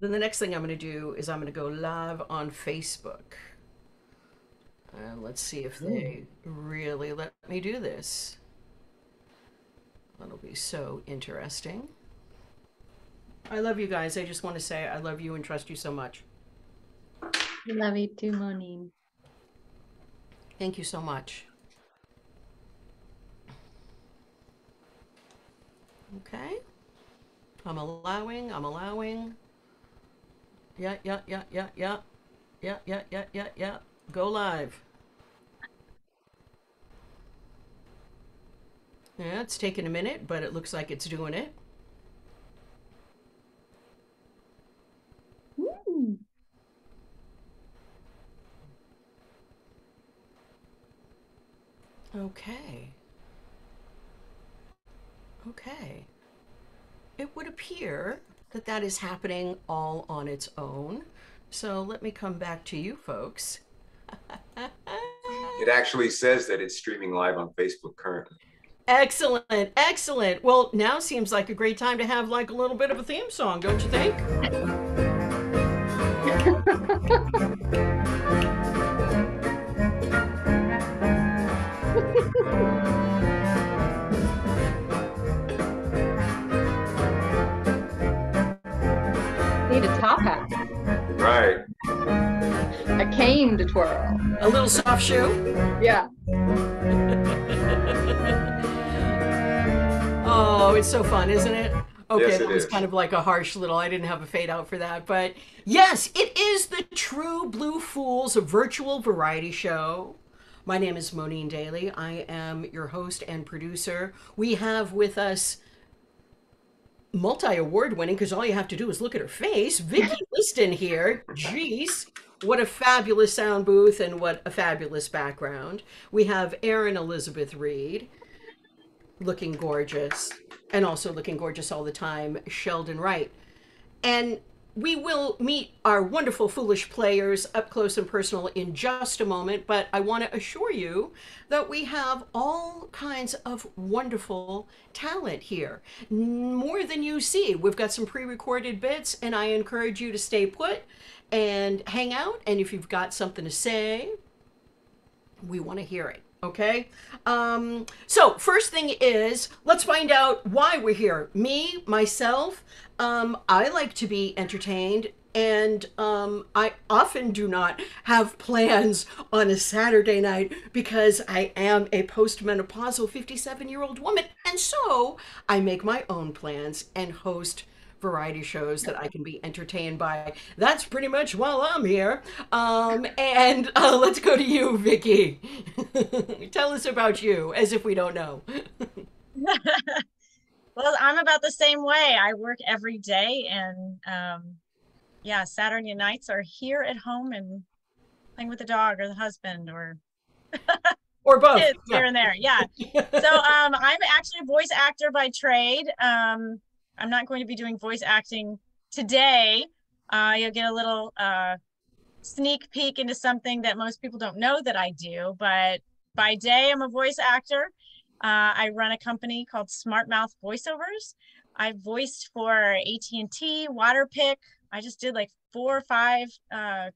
Then the next thing I'm going to do is I'm going to go live on Facebook. Let's see if Ooh. they really let me do this. That'll be so interesting. I love you guys. I just want to say I love you and trust you so much. I love you too, Monique. Thank you so much. Okay. I'm allowing. I'm allowing. Yeah, yeah, yeah, yeah, yeah. Yeah, yeah, yeah, yeah, yeah. Go live. Yeah, it's taking a minute, but it looks like it's doing it. Ooh. Okay. Okay. It would appear that that is happening all on its own. So let me come back to you folks. It actually says that it's streaming live on Facebook currently. Excellent, excellent. Well, now seems like a great time to have like a little bit of a theme song, don't you think? Need a top hat, Right. a cane to twirl. A little soft shoe. Yeah. Oh, it's so fun, isn't it? Okay, Yes, that it was is. kind of like a harsh little, I didn't have a fade out for that. But yes, it is the True Blue Fools virtual variety show. My name is Monine Daly. I am your host and producer. We have with us multi-award winning, because all you have to do is look at her face, Vicky Liston here. Jeez, what a fabulous sound booth and what a fabulous background. We have Erin Elizabeth Reed, looking gorgeous, and also looking gorgeous all the time, Sheldon Wright. And we will meet our wonderful foolish players up close and personal in just a moment, but I want to assure you that we have all kinds of wonderful talent here. More than you see. We've got some pre-recorded bits, and I encourage you to stay put and hang out, and if you've got something to say, we want to hear it. Okay. So first thing is, let's find out why we're here. Me, myself, I like to be entertained, and I often do not have plans on a Saturday night because I am a postmenopausal 57-year-old woman, and so I make my own plans and host variety shows that I can be entertained by. That's pretty much while I'm here. And let's go to you, Vicky. Tell us about you, as if we don't know. Well, I'm about the same way. I work every day, and yeah, Saturday nights are here at home and playing with the dog or the husband or Or both. kids Yeah. here and there. Yeah. So I'm actually a voice actor by trade. I'm not going to be doing voice acting today. You'll get a little sneak peek into something that most people don't know that I do, but by day I'm a voice actor. I run a company called Smart Mouth Voiceovers. I voiced for AT&T, Waterpik. I just did like 4 or 5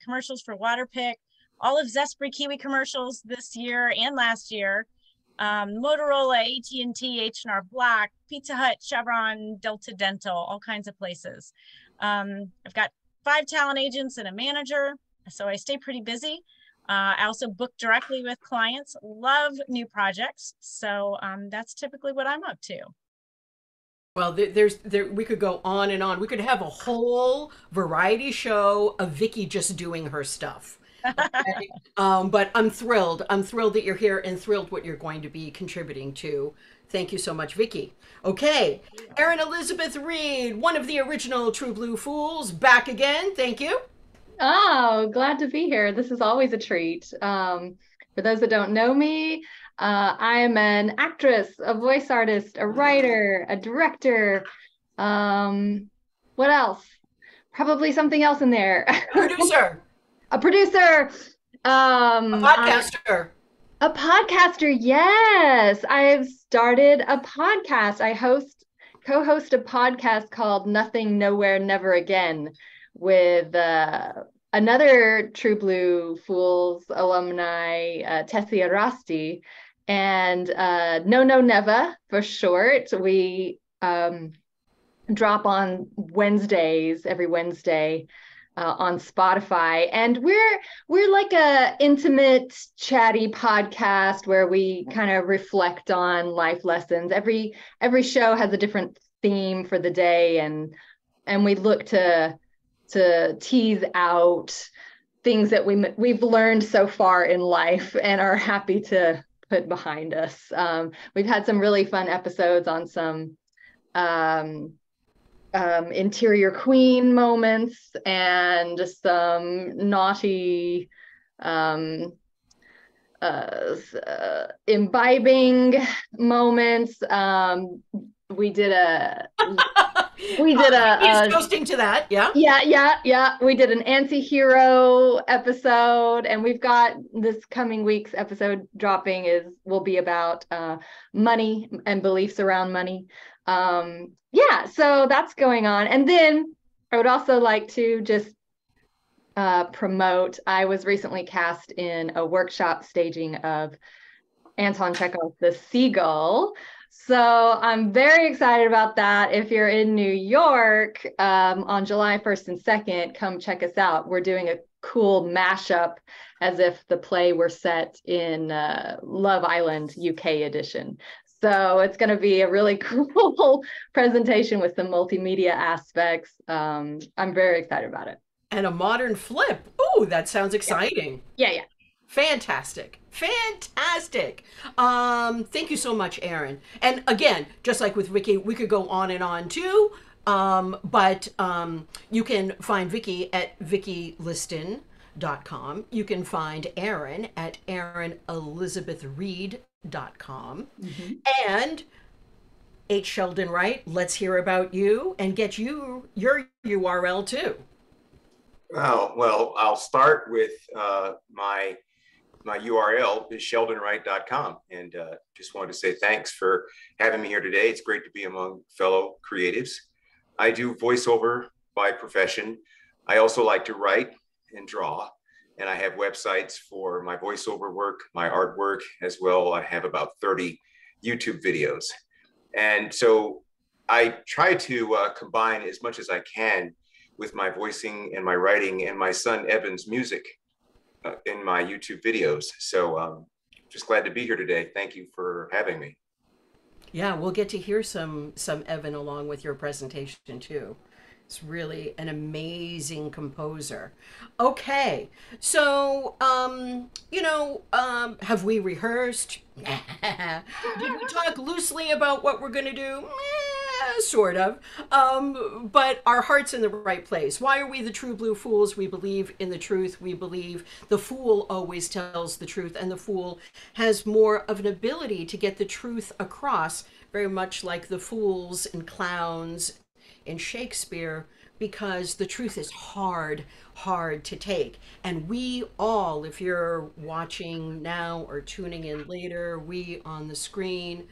commercials for Waterpik, all of Zespri Kiwi commercials this year and last year. Motorola, AT&T, H&R Black, Pizza Hut, Chevron, Delta Dental, all kinds of places. I've got 5 talent agents and a manager, so I stay pretty busy. I also book directly with clients, love new projects. So that's typically what I'm up to. Well, we could go on and on. We could have a whole variety show of Vicky just doing her stuff. Okay? But I'm thrilled. I'm thrilled that you're here and thrilled what you're going to be contributing to. Thank you so much, Vicky. Okay, Erin Elizabeth Reed, one of the original True Blue Fools, back again. Thank you. Oh, glad to be here. This is always a treat. For those that don't know me, I'm an actress, a voice artist, a writer, a director. What else? Probably something else in there. Producer, A producer. a I podcaster. A podcaster, yes. I've started a podcast. I co-host a podcast called Nothing, Nowhere, Never Again, with another True Blue Fools alumni, Tessia Rasti, and No No Never for short. We drop on Wednesdays, every Wednesday, on Spotify, and we're like a intimate, chatty podcast where we kind of reflect on life lessons. Every show has a different theme for the day, and we look to tease out things that we've learned so far in life and are happy to put behind us. We've had some really fun episodes on some interior queen moments and some naughty imbibing moments. We did a He's ghosting to that. Yeah. We did an anti-hero episode, and we've got this coming week's episode will be about money and beliefs around money. So that's going on. And then I would also like to just promote, I was recently cast in a workshop staging of Anton Chekhov's The Seagull. So I'm very excited about that. If you're in New York on July 1st and 2nd, come check us out. We're doing a cool mashup as if the play were set in Love Island UK edition. So it's going to be a really cool presentation with some multimedia aspects. I'm very excited about it. And a modern flip. Ooh, that sounds exciting. Yeah. Fantastic. Thank you so much, Erin. And again, just like with Vicky, we could go on and on too. But you can find Vicky at VickyListon.com. You can find Erin at ErinElizabethReid.com. And H. Sheldon Wright, let's hear about you and get your URL too. Oh, well, I'll start with my URL is sheldonwright.com, and just wanted to say thanks for having me here today. It's great to be among fellow creatives. I do voiceover by profession. I also like to write and draw, and I have websites for my voiceover work, my artwork as well. I have about 30 YouTube videos. And so I try to combine as much as I can with my voicing and my writing and my son Evan's music in my YouTube videos. So just glad to be here today. Thank you for having me. Yeah, we'll get to hear some Evan along with your presentation too. It's really an amazing composer. Okay, so have we rehearsed? Did we talk loosely about what we're going to do? Sort of. But our heart's in the right place. Why are we the True Blue Fools? We believe in the truth. We believe the fool always tells the truth, and the fool has more of an ability to get the truth across, very much like the fools and clowns in Shakespeare, because the truth is hard to take. And we all, if you're watching now or tuning in later, we on the screen,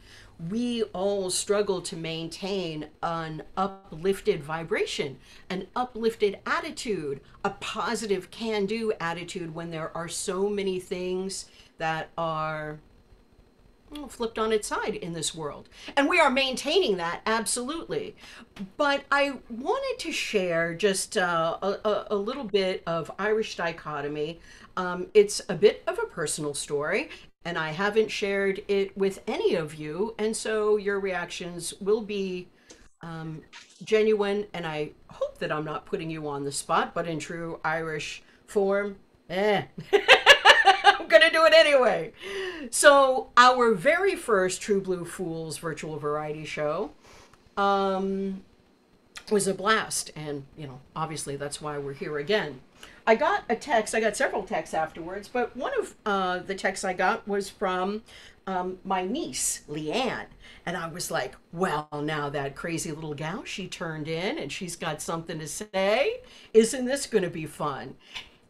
we all struggle to maintain an uplifted vibration, an uplifted attitude, a positive can-do attitude when there are so many things that are flipped on its side in this world. And we are maintaining that, absolutely. But I wanted to share just a little bit of Irish dichotomy. It's a bit of a personal story, and I haven't shared it with any of you, and so your reactions will be genuine, and I hope that I'm not putting you on the spot, but in true Irish form, I'm gonna do it anyway. So our very first True Blue Fools virtual variety show was a blast, and obviously that's why we're here again. I got several texts afterwards, but one of the texts I got was from my niece, Leanne. And I was like, well, now that crazy little gal, she turned in and she's got something to say. Isn't this going to be fun?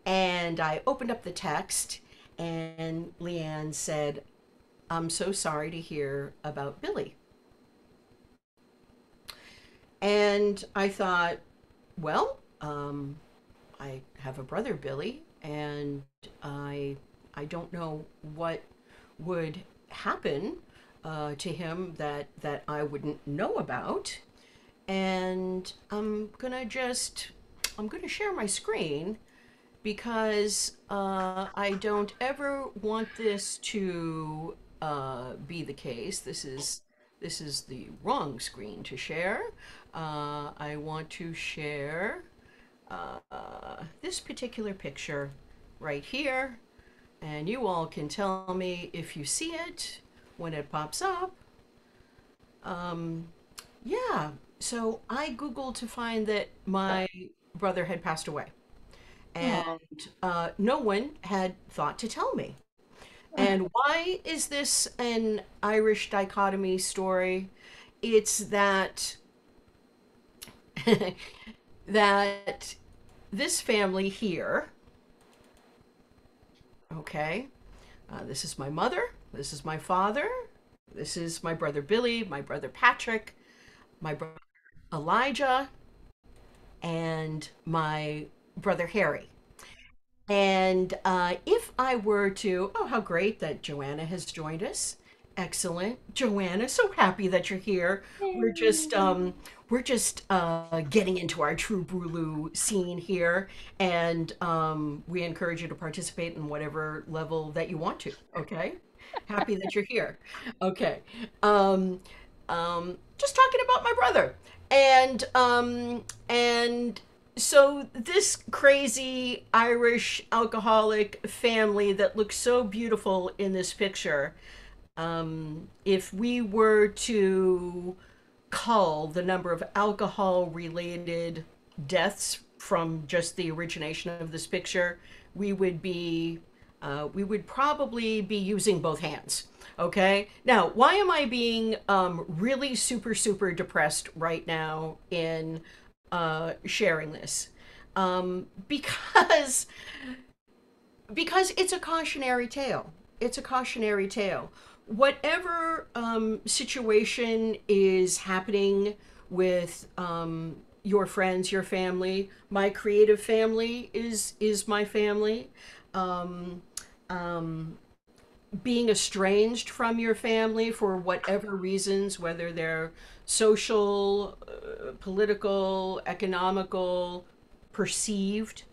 And I opened up the text, and Leanne said, I'm so sorry to hear about Billy. And I thought, well, I have a brother, Billy, and I don't know what would happen to him that I wouldn't know about. And I'm gonna share my screen because I don't ever want this to be the case. This is the wrong screen to share. I want to share this particular picture right here, and you all can tell me if you see it when it pops up. Yeah, so I Googled to find that my brother had passed away, and no one had thought to tell me. And why is this an Irish dichotomy story? It's that that this family here, okay, this is my mother, this is my father, this is my brother Billy, my brother Patrick, my brother Elijah, and my brother Harry. And if I were to, oh, how great that Joanna has joined us. Excellent. Joanna, so happy that you're here. We're just getting into our True Brulu scene here, and we encourage you to participate in whatever level that you want to. Okay, happy that you're here. Okay, just talking about my brother, and so this crazy Irish alcoholic family that looks so beautiful in this picture. If we were to cull the number of alcohol related deaths from just the origination of this picture, we would probably be using both hands. Okay. Now, why am I being really super depressed right now in sharing this? Because it's a cautionary tale. It's a cautionary tale. Whatever situation is happening with your friends, your family, my creative family is my family. Um, Being estranged from your family for whatever reasons, whether they're social, political, economical, perceived,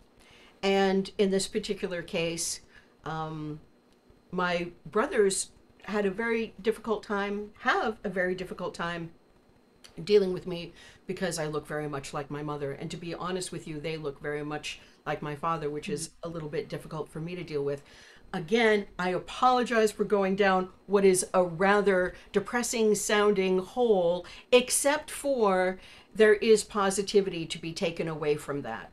and in this particular case, my brothers had a very difficult time, have a very difficult time dealing with me because I look very much like my mother. And to be honest with you, they look very much like my father, which is a little bit difficult for me to deal with. Again, I apologize for going down what is a rather depressing sounding hole, except for there is positivity to be taken away from that.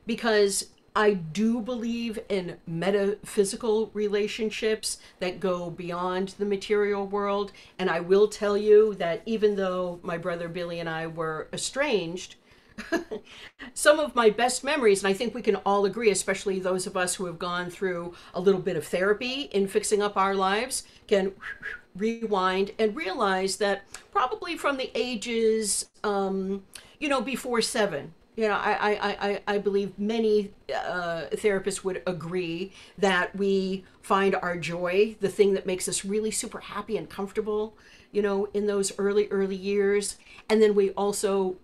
Because I do believe in metaphysical relationships that go beyond the material world. And I will tell you that even though my brother Billy and I were estranged, some of my best memories, and I think we can all agree, especially those of us who have gone through a little bit of therapy in fixing up our lives, can rewind and realize that probably from the ages, before 7, I believe many therapists would agree that we find our joy, the thing that makes us really super happy and comfortable, in those early years. And then we also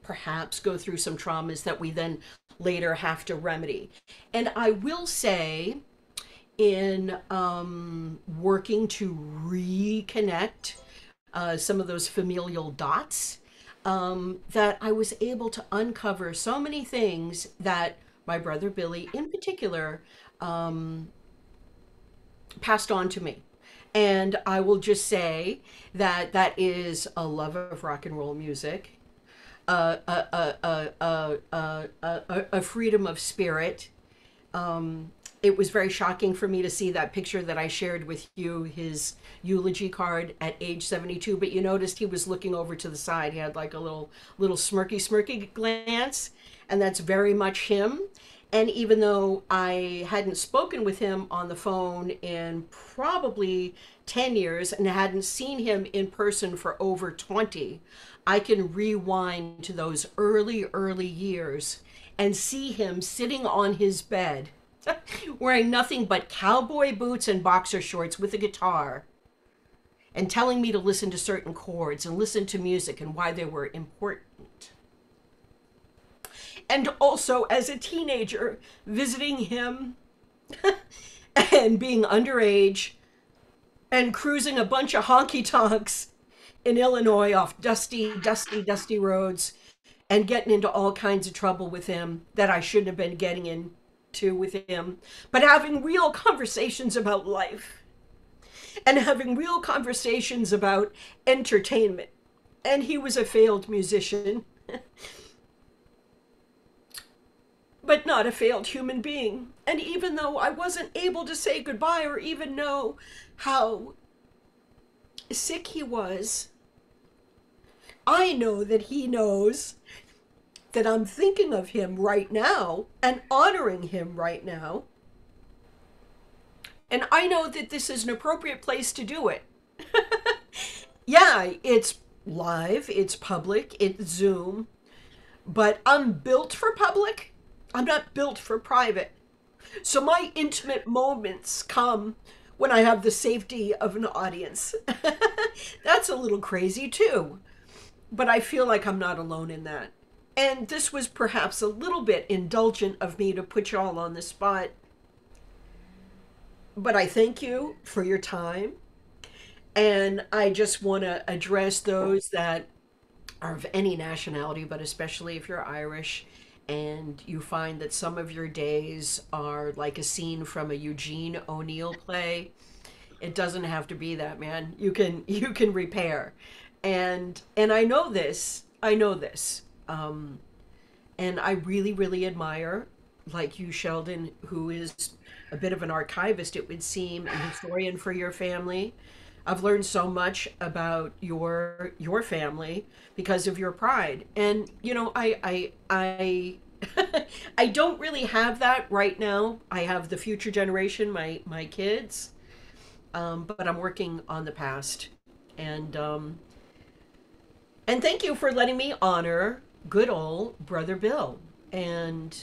perhaps go through some traumas that we then later have to remedy. And I will say, in working to reconnect some of those familial dots, that I was able to uncover so many things that my brother Billy in particular passed on to me. And I will just say that that is a love of rock and roll music, a freedom of spirit. It was very shocking for me to see that picture that I shared with you, his eulogy card at age 72. But you noticed he was looking over to the side. He had like a little smirky glance, and that's very much him. And even though I hadn't spoken with him on the phone in probably 10 years and hadn't seen him in person for over 20, I can rewind to those early, early years and see him sitting on his bed, wearing nothing but cowboy boots and boxer shorts with a guitar, and telling me to listen to certain chords and listen to music and why they were important. And also, as a teenager, visiting him and being underage and cruising a bunch of honky tonks in Illinois off dusty, dusty, dusty roads and getting into all kinds of trouble with him that I shouldn't have been getting into with him, but having real conversations about life and having real conversations about entertainment. And he was a failed musician. But not a failed human being. And even though I wasn't able to say goodbye or even know how sick he was, I know that he knows that I'm thinking of him right now and honoring him right now. And I know that this is an appropriate place to do it. Yeah, it's live, it's public, it's Zoom, but I'm built for public. I'm not built for private. So my intimate moments come when I have the safety of an audience. That's a little crazy too. But I feel like I'm not alone in that. And this was perhaps a little bit indulgent of me to put y'all on the spot. But I thank you for your time. And I just want to address those that are of any nationality, but especially if you're Irish, and you find that some of your days are like a scene from a Eugene O'Neill play. It doesn't have to be that, man. You can repair. And I know this. And I really, really admire, like you, Sheldon, who is a bit of an archivist, it would seem, a historian for your family. I've learned so much about your family because of your pride. And you know, I I don't really have that right now. I have the future generation, my kids, but I'm working on the past. And thank you for letting me honor good old brother Bill. And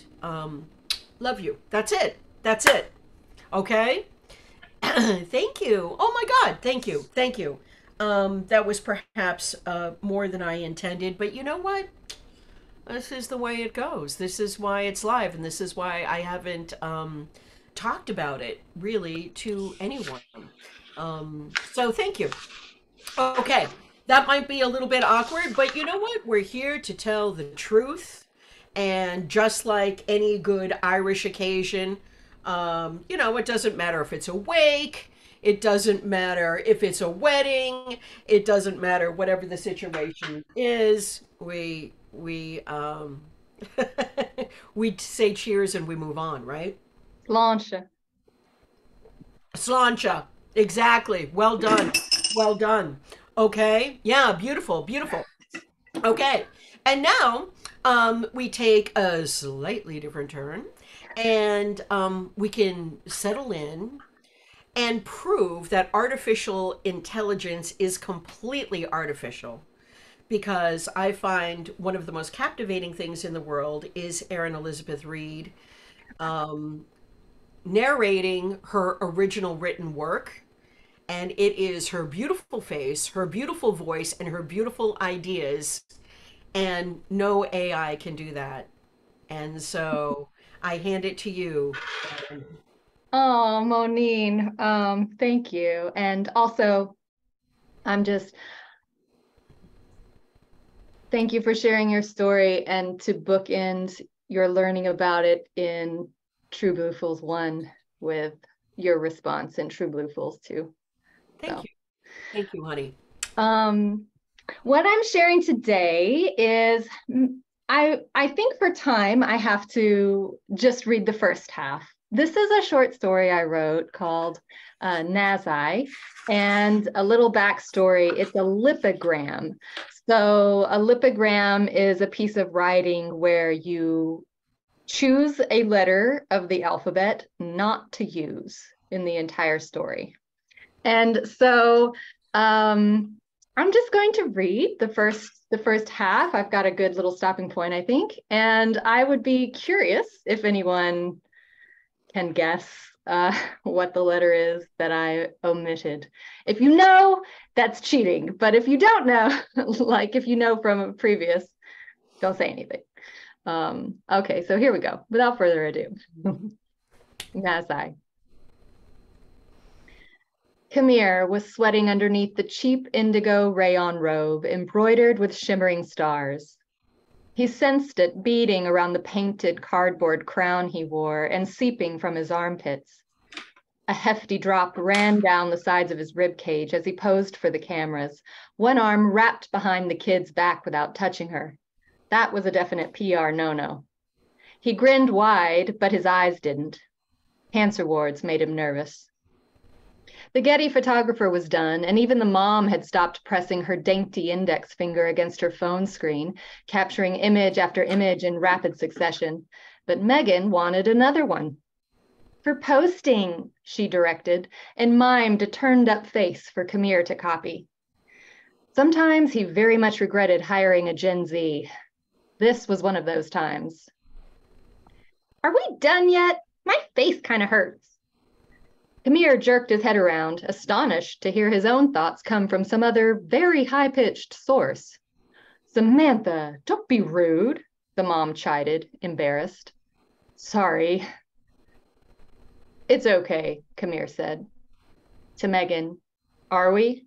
love you. That's it. That's it. Okay. Thank you. Oh my God. Thank you. Thank you. That was perhaps more than I intended, but you know what? This is the way it goes. This is why it's live, and this is why I haven't talked about it really to anyone. So thank you. Okay, that might be a little bit awkward, but you know what? We're here to tell the truth, and just like any good Irish occasion, you know, it doesn't matter if it's a wake, it doesn't matter if it's a wedding, it doesn't matter whatever the situation is. We we say cheers and we move on, right? Sláinte. Sláinte. Exactly. Well done. Well done. Okay. Yeah, beautiful, beautiful. Okay. And now we take a slightly different turn, and we can settle in and prove that artificial intelligence is completely artificial. Because I find one of the most captivating things in the world is Erin Elizabeth Reed narrating her original written work. And it is her beautiful face, her beautiful voice, and her beautiful ideas. And no AI can do that. And so I hand it to you. Oh, Monine, thank you. And also, thank you for sharing your story and to bookend your learning about it in True Blue Fools 1 with your response in True Blue Fools 2. Thank you. Thank you, honey. What I'm sharing today is, I think for time, I have to just read the first half. This is a short story I wrote called Nazai, and a little backstory. It's a lipogram. So a lipogram is a piece of writing where you Choose a letter of the alphabet not to use in the entire story. And so I'm just going to read the first half. I've got a good little stopping point, I think. And I would be curious if anyone can guess what the letter is that I omitted. If you know, that's cheating. But if you don't know, like if you know from a previous, don't say anything. Okay, so here we go. Without further ado. Nasai. Camille was sweating underneath the cheap indigo rayon robe embroidered with shimmering stars. He sensed it beating around the painted cardboard crown he wore and seeping from his armpits. A hefty drop ran down the sides of his rib cage as he posed for the cameras, one arm wrapped behind the kid's back without touching her. That was a definite PR no-no. He grinned wide, but his eyes didn't. Cancer wards made him nervous. The Getty photographer was done, and even the mom had stopped pressing her dainty index finger against her phone screen, capturing image after image in rapid succession. But Megan wanted another one. For posting, she directed, and mimed a turned-up face for Camille to copy. Sometimes he very much regretted hiring a Gen Z. This was one of those times. Are we done yet? My face kind of hurts. Camille jerked his head around, astonished to hear his own thoughts come from some other very high-pitched source. Samantha, don't be rude, the mom chided, embarrassed. Sorry. It's okay, Camille said. To Megan, are we?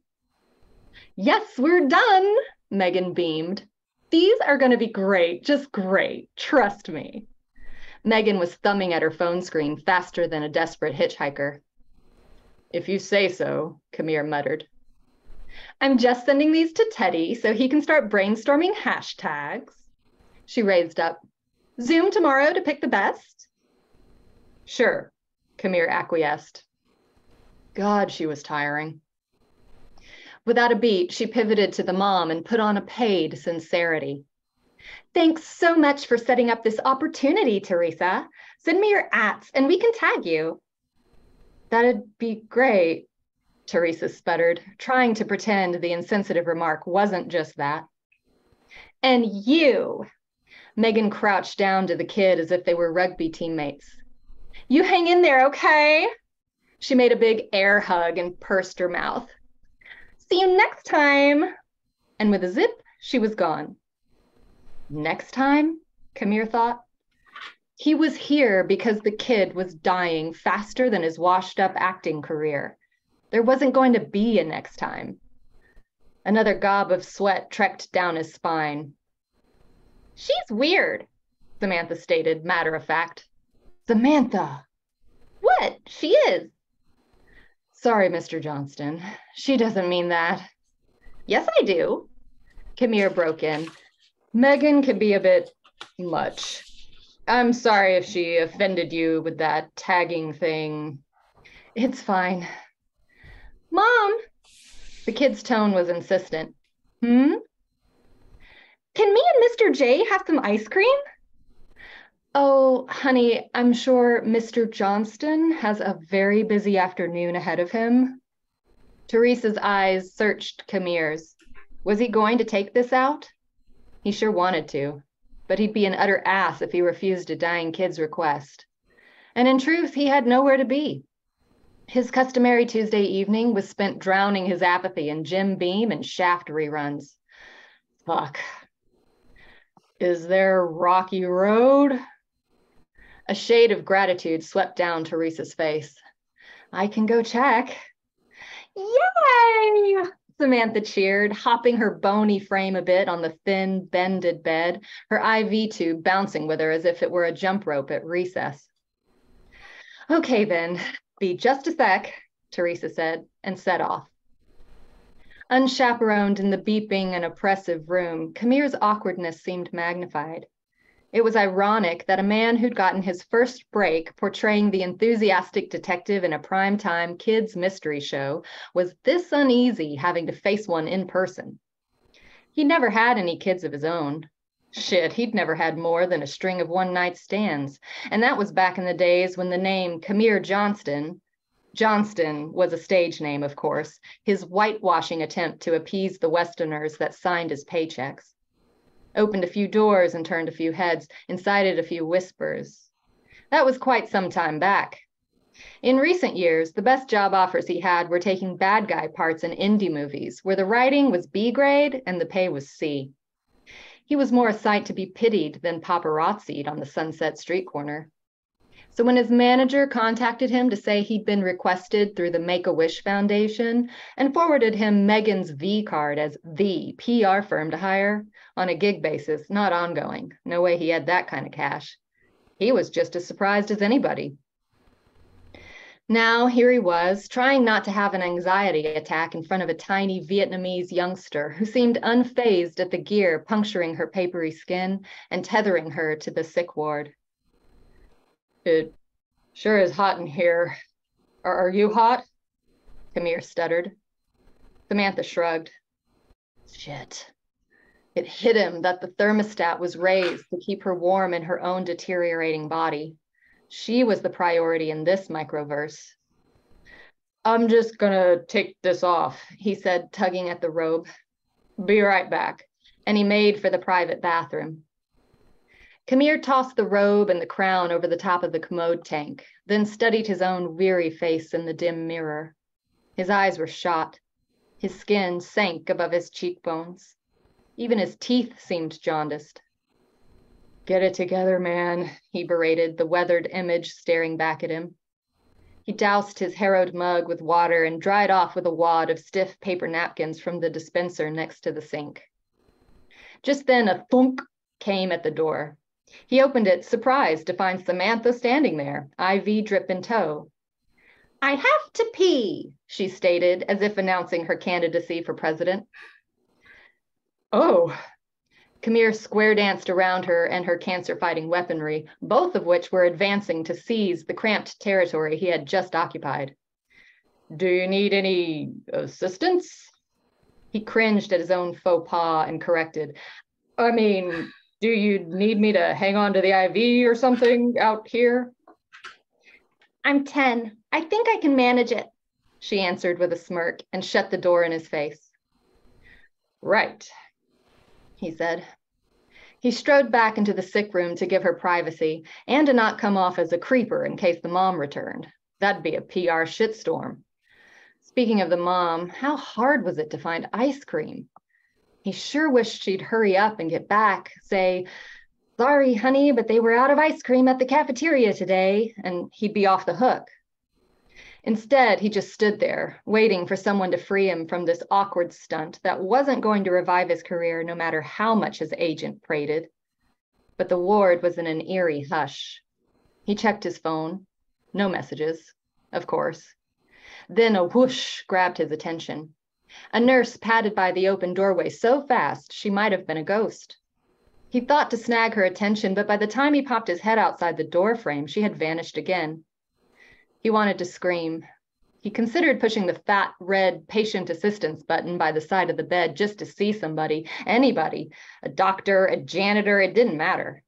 Yes, we're done, Megan beamed. These are going to be great, just great, trust me. Megan was thumbing at her phone screen faster than a desperate hitchhiker. If you say so, Camille muttered. I'm just sending these to Teddy so he can start brainstorming hashtags. She raised up. Zoom tomorrow to pick the best? Sure, Camille acquiesced. God, she was tiring. Without a beat, she pivoted to the mom and put on a paid sincerity. Thanks so much for setting up this opportunity, Teresa. Send me your ats and we can tag you. That'd be great, Teresa sputtered, trying to pretend the insensitive remark wasn't just that. And you, Megan crouched down to the kid as if they were rugby teammates. You hang in there, okay? She made a big air hug and pursed her mouth. See you next time. And with a zip, she was gone. Next time, Camille thought. He was here because the kid was dying faster than his washed-up acting career. There wasn't going to be a next time. Another gob of sweat trekked down his spine. She's weird, Samantha stated, matter of fact. Samantha. What? She is. Sorry, Mr. Johnston. She doesn't mean that. Yes, I do. Camille broke in. Megan can be a bit much. I'm sorry if she offended you with that tagging thing. It's fine. Mom! The kid's tone was insistent. Can me and Mr. J have some ice cream? Oh, honey, I'm sure Mr. Johnston has a very busy afternoon ahead of him. Teresa's eyes searched Camille's. Was he going to take this out? He sure wanted to, but he'd be an utter ass if he refused a dying kid's request. And in truth, he had nowhere to be. His customary Tuesday evening was spent drowning his apathy in Jim Beam and Shaft reruns. Fuck. Is there Rocky Road? A shade of gratitude swept down Teresa's face. I can go check. Yay! Samantha cheered, hopping her bony frame a bit on the thin, bended bed, her IV tube bouncing with her as if it were a jump rope at recess. Okay then, be just a sec, Teresa said, and set off. Unchaperoned in the beeping and oppressive room, Camille's awkwardness seemed magnified. It was ironic that a man who'd gotten his first break portraying the enthusiastic detective in a primetime kids' mystery show was this uneasy having to face one in person. He never had any kids of his own. Shit, he'd never had more than a string of one-night stands. And that was back in the days when the name Camille Johnston was a stage name, of course, his whitewashing attempt to appease the Westerners that signed his paychecks. Opened a few doors and turned a few heads, incited a few whispers. That was quite some time back. In recent years, the best job offers he had were taking bad guy parts in indie movies, where the writing was B grade and the pay was C. He was more a sight to be pitied than paparazzi'd on the Sunset Street corner. So when his manager contacted him to say he'd been requested through the Make-A-Wish Foundation and forwarded him Megan's V card as the PR firm to hire on a gig basis, not ongoing, no way he had that kind of cash, he was just as surprised as anybody. Now here he was, trying not to have an anxiety attack in front of a tiny Vietnamese youngster who seemed unfazed at the gear puncturing her papery skin and tethering her to the sick ward. It sure is hot in here. Are you hot? Camille stuttered. Samantha shrugged. Shit. It hit him that the thermostat was raised to keep her warm in her own deteriorating body. She was the priority in this microverse. I'm just gonna take this off, he said, tugging at the robe. Be right back. And he made for the private bathroom. Camille tossed the robe and the crown over the top of the commode tank, then studied his own weary face in the dim mirror. His eyes were shot. His skin sank above his cheekbones. Even his teeth seemed jaundiced. Get it together, man, he berated, the weathered image staring back at him. He doused his harrowed mug with water and dried off with a wad of stiff paper napkins from the dispenser next to the sink. Just then a thunk came at the door. He opened it, surprised to find Samantha standing there, IV drip in tow. I have to pee, she stated, as if announcing her candidacy for president. Oh. Camille square danced around her and her cancer-fighting weaponry, both of which were advancing to seize the cramped territory he had just occupied. Do you need any assistance? He cringed at his own faux pas and corrected. I mean, do you need me to hang on to the IV or something out here? I'm 10. I think I can manage it, she answered with a smirk and shut the door in his face. Right, he said. He strode back into the sick room to give her privacy and to not come off as a creeper in case the mom returned. That'd be a PR shitstorm. Speaking of the mom, how hard was it to find ice cream? He sure wished she'd hurry up and get back, say, sorry, honey, but they were out of ice cream at the cafeteria today, and he'd be off the hook. Instead, he just stood there, waiting for someone to free him from this awkward stunt that wasn't going to revive his career no matter how much his agent prated. But the ward was in an eerie hush. He checked his phone. No messages, of course. Then a whoosh grabbed his attention. A nurse padded by the open doorway so fast she might have been a ghost. He thought to snag her attention, but by the time he popped his head outside the door frame, she had vanished again. He wanted to scream. He considered pushing the fat, red patient assistance button by the side of the bed just to see somebody, anybody, a doctor, a janitor, it didn't matter.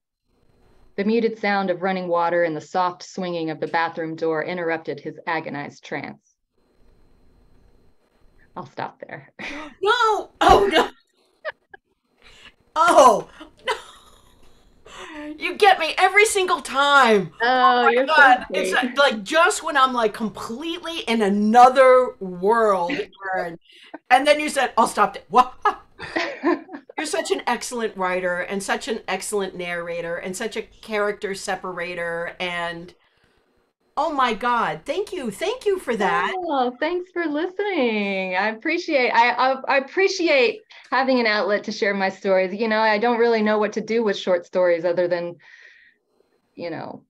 The muted sound of running water and the soft swinging of the bathroom door interrupted his agonized trance. I'll stop there. No! Oh, no! Oh, no! You get me every single time. Oh, you're God, so it's sweet. like just when I'm like completely in another world, Erin, and then you said, "I'll stop it." What? You're such an excellent writer and such an excellent narrator and such a character separator. And oh my God, thank you for that. Oh, thanks for listening. I appreciate having an outlet to share my stories. You know, I don't really know what to do with short stories other than, you know,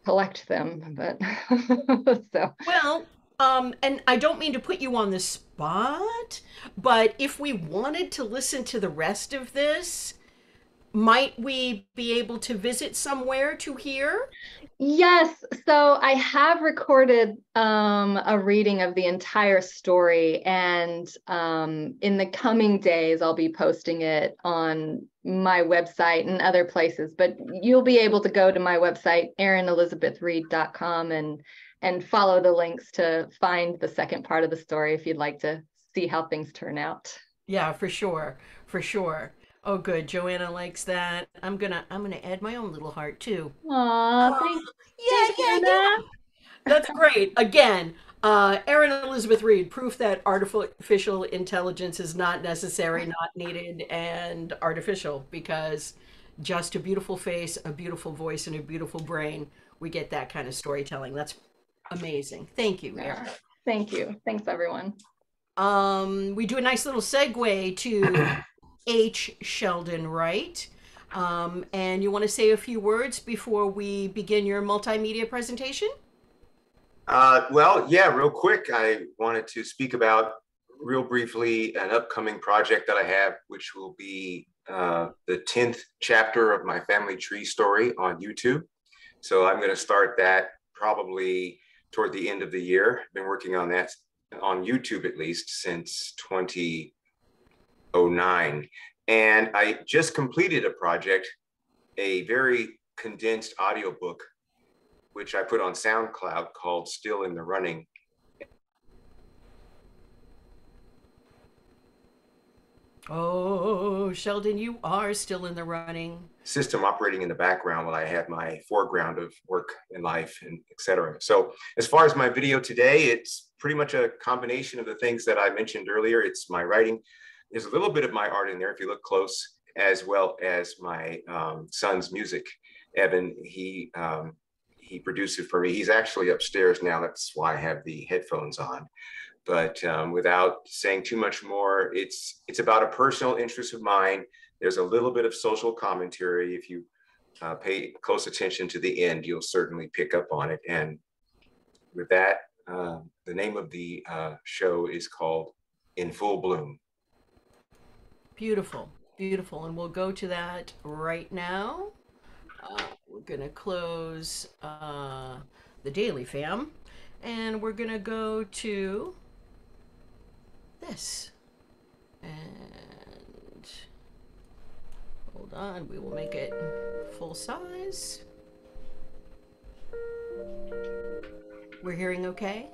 collect them. But so Well, and I don't mean to put you on the spot, but if we wanted to listen to the rest of this, might we be able to visit somewhere to hear? yes, so I have recorded a reading of the entire story, and in the coming days, I'll be posting it on my website and other places, but you'll be able to go to my website, erinelizabethreed.com, and follow the links to find the second part of the story if you'd like to see how things turn out. Yeah, for sure. For sure. Oh, good. Joanna likes that. I'm gonna add my own little heart too. Aw, thanks, Yeah. Anna. That's great. Again, Erin Elizabeth Reed, proof that artificial intelligence is not necessary, not needed, and artificial, because just a beautiful face, a beautiful voice, and a beautiful brain, we get that kind of storytelling. That's amazing. Thank you, Erin. Yeah. Thank you. Thanks, everyone. We do a nice little segue to H. Sheldon Wright. And you want to say a few words before we begin your multimedia presentation? Well, yeah, real quick, I wanted to speak about real briefly an upcoming project that I have, which will be the 10th chapter of my family tree story on YouTube. So I'm going to start that probably toward the end of the year. I've been working on that on YouTube at least since 2009. And I just completed a project, a very condensed audiobook, which I put on SoundCloud called Still in the Running. Oh, Sheldon, you are still in the running. System operating in the background while I have my foreground of work and life and etc. So as far as my video today, it's pretty much a combination of the things that I mentioned earlier. It's my writing. There's a little bit of my art in there if you look close, as well as my son's music. Evan, he produced it for me. He's actually upstairs now. That's why I have the headphones on. But without saying too much more, it's about a personal interest of mine. There's a little bit of social commentary. If you pay close attention to the end, you'll certainly pick up on it. And with that, the name of the show is called In Full Bloom. Beautiful, beautiful. And we'll go to that right now. We're going to close the Daily Fam, and we're going to go to this. And hold on, we will make it full size. We're hearing okay?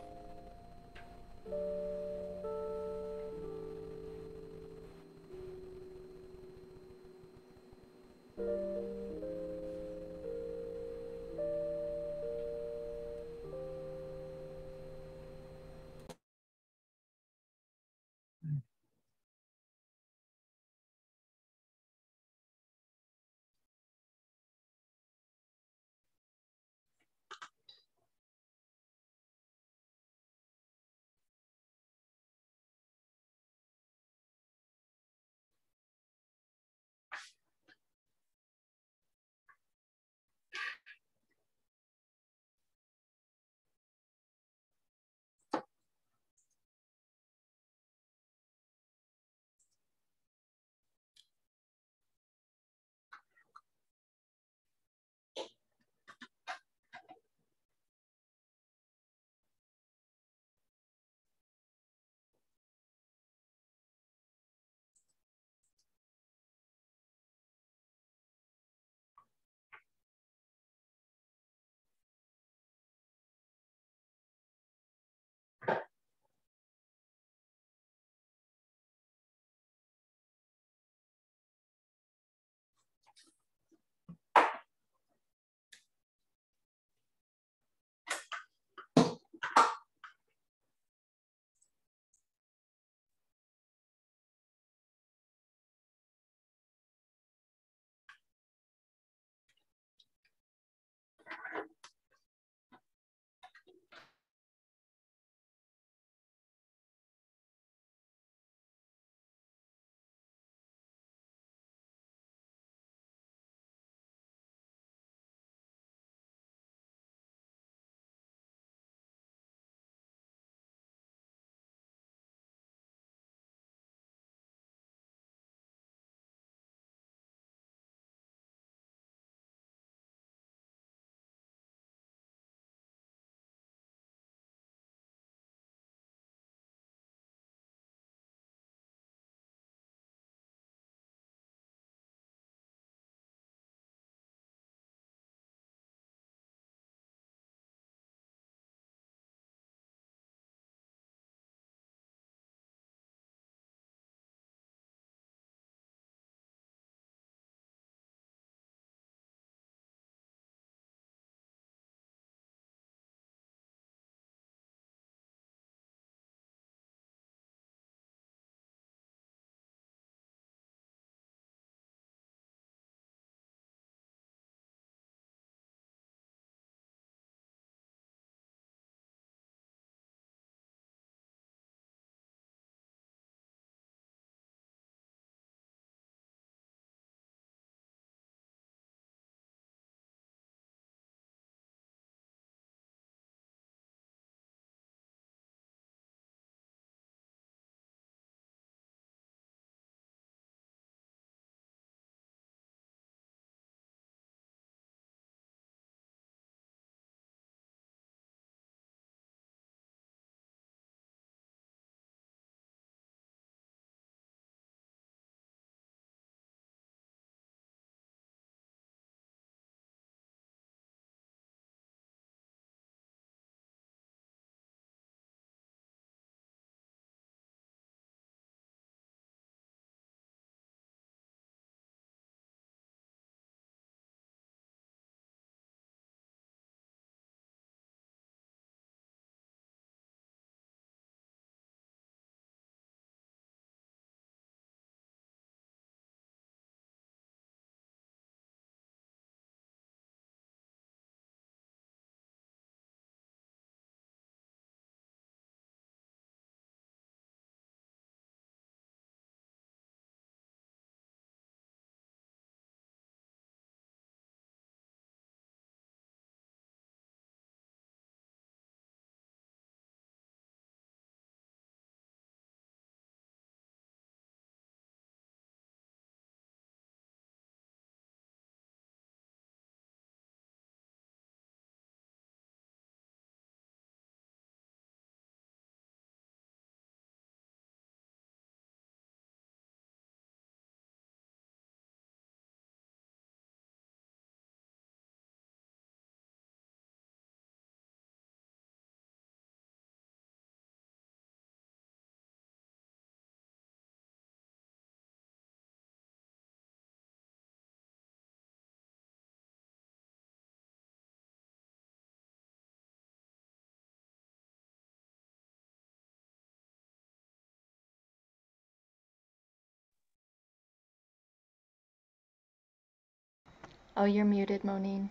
Oh, you're muted, Monine.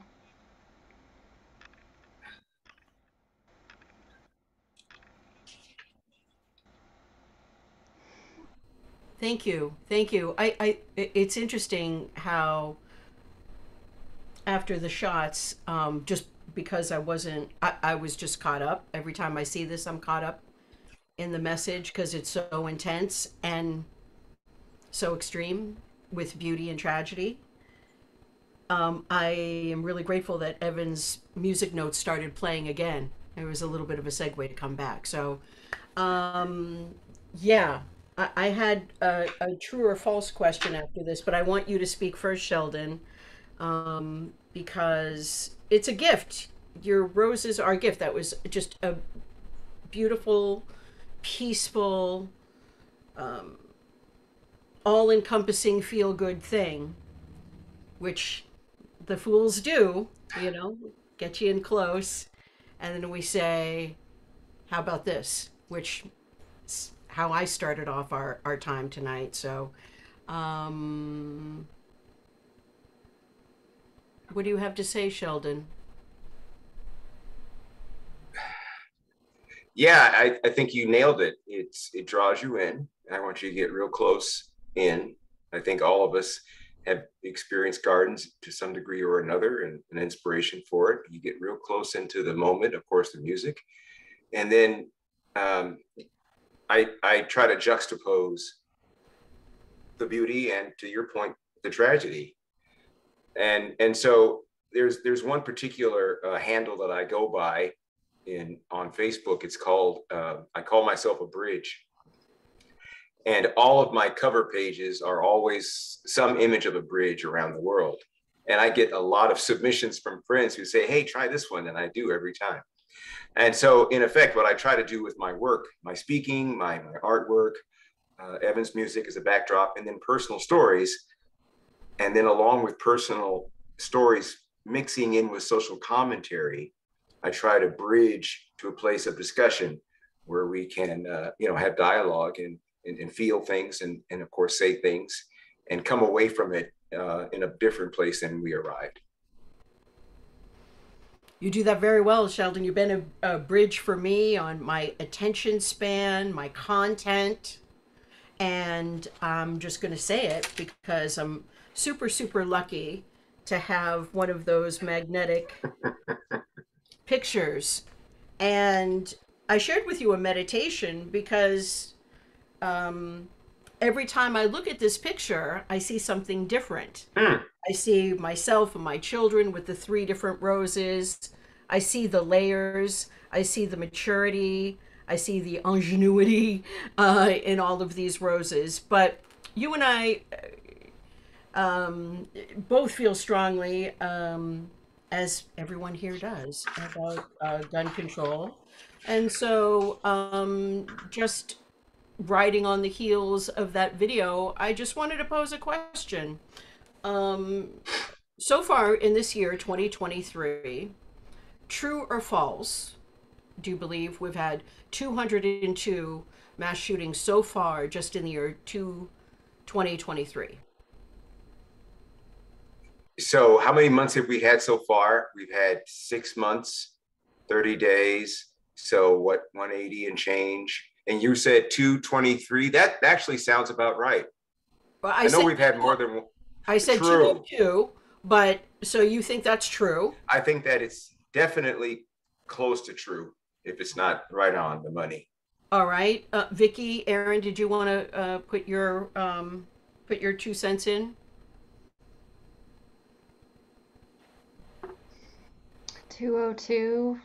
Thank you. Thank you. It's interesting how after the shots, just because I was just caught up. Every time I see this, I'm caught up in the message because it's so intense and so extreme with beauty and tragedy. I am really grateful that Evan's music notes started playing again. It was a little bit of a segue to come back. So, um, yeah, I had a true or false question after this, but I want you to speak first, Sheldon, because it's a gift. Your roses are a gift. That was just a beautiful, peaceful, all encompassing, feel good thing, which the fools do, you know, get you in close. And then we say, how about this? Which is how I started off our time tonight. So, um, what do you have to say, Sheldon? Yeah, I think you nailed it. It draws you in. I want you to get real close in. I think all of us have experienced gardens to some degree or another, and an inspiration for it. You get real close into the moment, of course, the music, and then um, I try to juxtapose the beauty and, to your point, the tragedy. And so there's one particular handle that I go by in on Facebook. It's called I call myself a bridge, and all of my cover pages are always some image of a bridge around the world. And I get a lot of submissions from friends who say, "Hey, try this one," and I do every time. And so, in effect, what I try to do with my work, my speaking, my artwork, Evan's music as a backdrop, and then personal stories, and then along with personal stories mixing in with social commentary, I try to bridge to a place of discussion where we can, have dialogue and feel things and of course say things and come away from it in a different place than we arrived. You do that very well, Sheldon. You've been a bridge for me on my attention span, my content. And I'm just going to say it because I'm super, super lucky to have one of those magnetic pictures. And I shared with you a meditation because every time I look at this picture, I see something different. Mm. I see myself and my children with the three different roses. I see the layers. I see the maturity. I see the ingenuity in all of these roses. But you and I both feel strongly, as everyone here does, about gun control. And so, just riding on the heels of that video, I just wanted to pose a question. Um, so far in this year, 2023, true or false, do you believe we've had 202 mass shootings so far just in the year 2023? So how many months have we had so far? We've had 6 months, 30 days. So what, 180 and change? And you said 223. That actually sounds about right. Well, I know we've had more than one. I said True. 202, but so you think that's true? I think that it's definitely close to true if it's not right on the money. All right. Vicky, Aaron, did you want to put your 2 cents in? 202.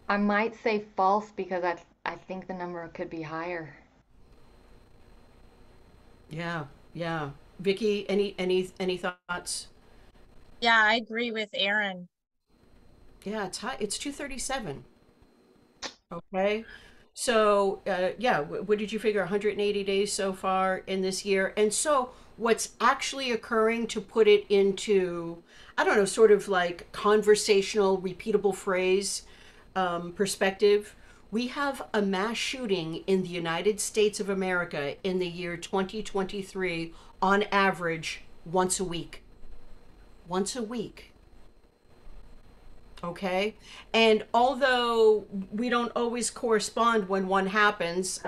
I might say false because I think the number could be higher. Yeah, yeah. Vicky, any thoughts? Yeah, I agree with Aaron. Yeah, it's high. It's 237. Okay. So, yeah, what did you figure? 180 days so far in this year. And so, what's actually occurring, to put it into, I don't know, sort of like conversational, repeatable phrase perspective, we have a mass shooting in the United States of America in the year 2023 on average once a week. once a week. Okay. And although we don't always correspond when one happens,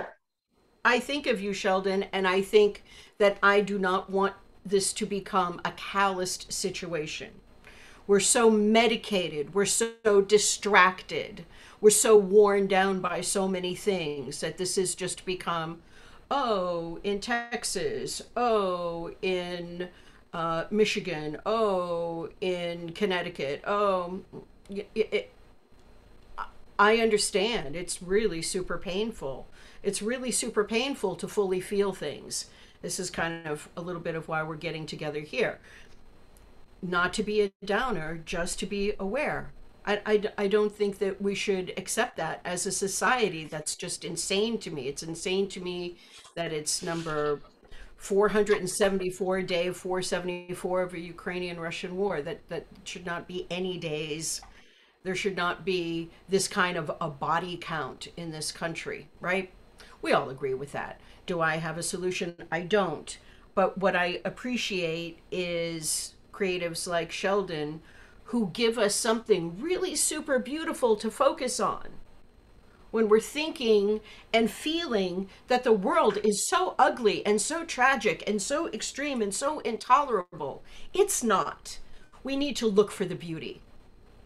I think of you, Sheldon, and I think that I do not want this to become a calloused situation. We're so medicated, we're so distracted, we're so worn down by so many things that this has just become, oh, in Texas, oh, in Michigan, oh, in Connecticut, oh, it, I understand. It's really super painful. It's really super painful to fully feel things. This is kind of a little bit of why we're getting together here. Not to be a downer, just to be aware. I don't think that we should accept that as a society. That's just insane to me. It's insane to me that it's number 474, day 474 of a Ukrainian-Russian war. That should not be any days. There should not be this kind of a body count in this country, right? We all agree with that. Do I have a solution? I don't. But what I appreciate is creatives like Sheldon who give us something really super beautiful to focus on when we're thinking and feeling that the world is so ugly and so tragic and so extreme and so intolerable. It's not. We need to look for the beauty.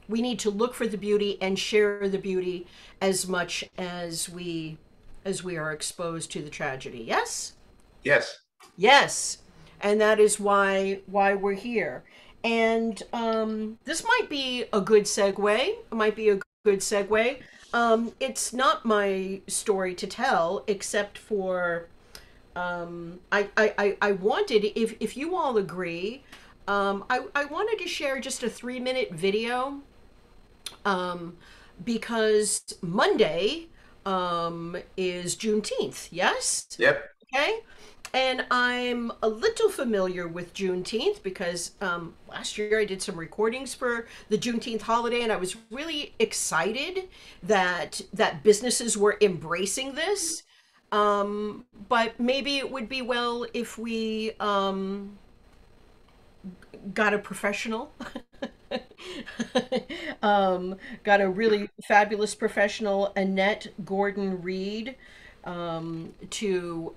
We need to look for the beauty and share the beauty as much as we are exposed to the tragedy. Yes? Yes. Yes. And that is why we're here. And this might be a good segue. It might be a good segue. It's not my story to tell, except for I wanted, if you all agree, I wanted to share just a 3-minute video because Monday is Juneteenth. Yes? Yep. Okay. And I'm a little familiar with Juneteenth because last year I did some recordings for the Juneteenth holiday, and I was really excited that businesses were embracing this. But maybe it would be well if we got a professional, got a really fabulous professional, Annette Gordon Reed, to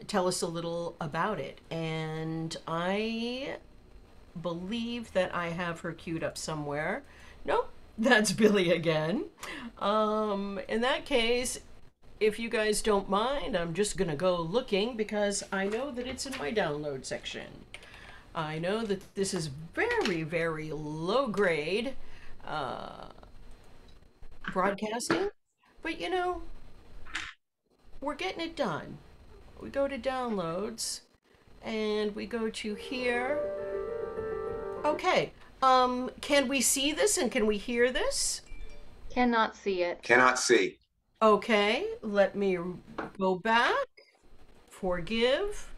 tell us a little about it. And I believe that I have her queued up somewhere. Nope, that's Billy again. In that case, if you guys don't mind, I'm just gonna go looking because I know that it's in my download section. I know that this is very, very low grade broadcasting, but you know, we're getting it done. We go to downloads and we go to here. Okay. Can we see this and can we hear this? Cannot see it. Cannot see. Okay, let me go back. Forgive.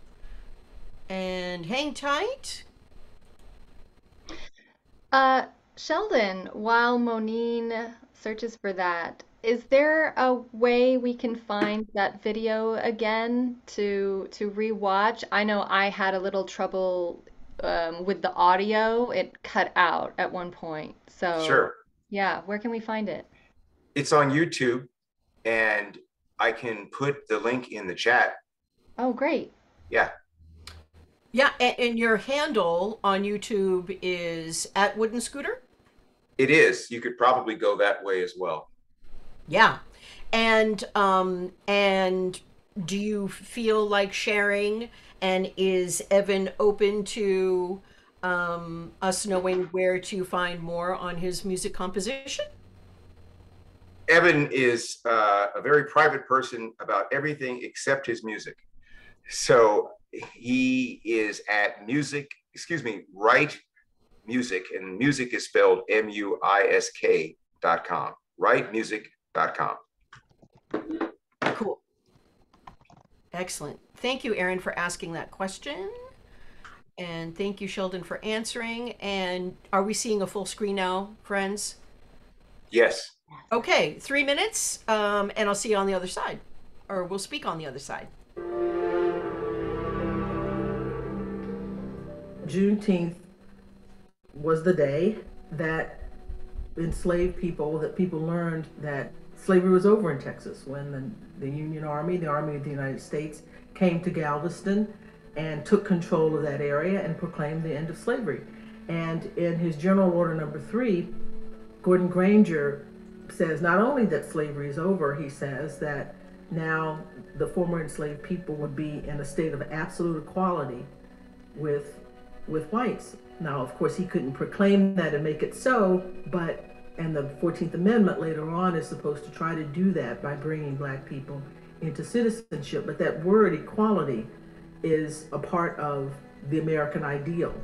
And hang tight. Sheldon, while Monine searches for that, is there a way we can find that video again to rewatch? I know I had a little trouble with the audio. It cut out at one point. So Sure. yeah, where can we find it? It's on YouTube, and I can put the link in the chat. Oh, great. Yeah. Yeah, and your handle on YouTube is at Wooden Scooter? It is. You could probably go that way as well. Yeah. And do you feel like sharing, and is Evan open to us knowing where to find more on his music composition? Evan is a very private person about everything except his music. So he is at Write Music, and music is spelled MUISK.com, writemusic.com. Cool. Excellent. Thank you, Aaron, for asking that question. And thank you, Sheldon, for answering. And are we seeing a full screen now, friends? Yes. Okay, 3 minutes, and I'll see you on the other side, or we'll speak on the other side. Juneteenth was the day that enslaved people, that people learned that slavery was over in Texas, when the Union Army, the Army of the United States, came to Galveston and took control of that area and proclaimed the end of slavery. And in his General Order number 3, Gordon Granger says not only that slavery is over, he says that now the former enslaved people would be in a state of absolute equality with whites. Now, of course, he couldn't proclaim that and make it so, but, and the 14th Amendment later on is supposed to try to do that by bringing Black people into citizenship. But that word equality is a part of the American ideal.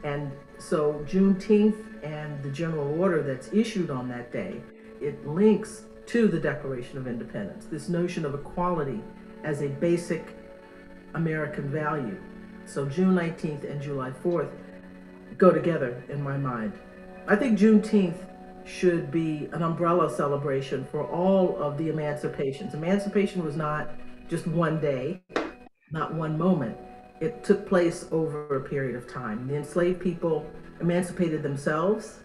And so Juneteenth and the general order that's issued on that day, it links to the Declaration of Independence, this notion of equality as a basic American value. So June 19th and July 4th go together in my mind. I think Juneteenth should be an umbrella celebration for all of the emancipations. Emancipation was not just one day, not one moment. It took place over a period of time. The enslaved people emancipated themselves.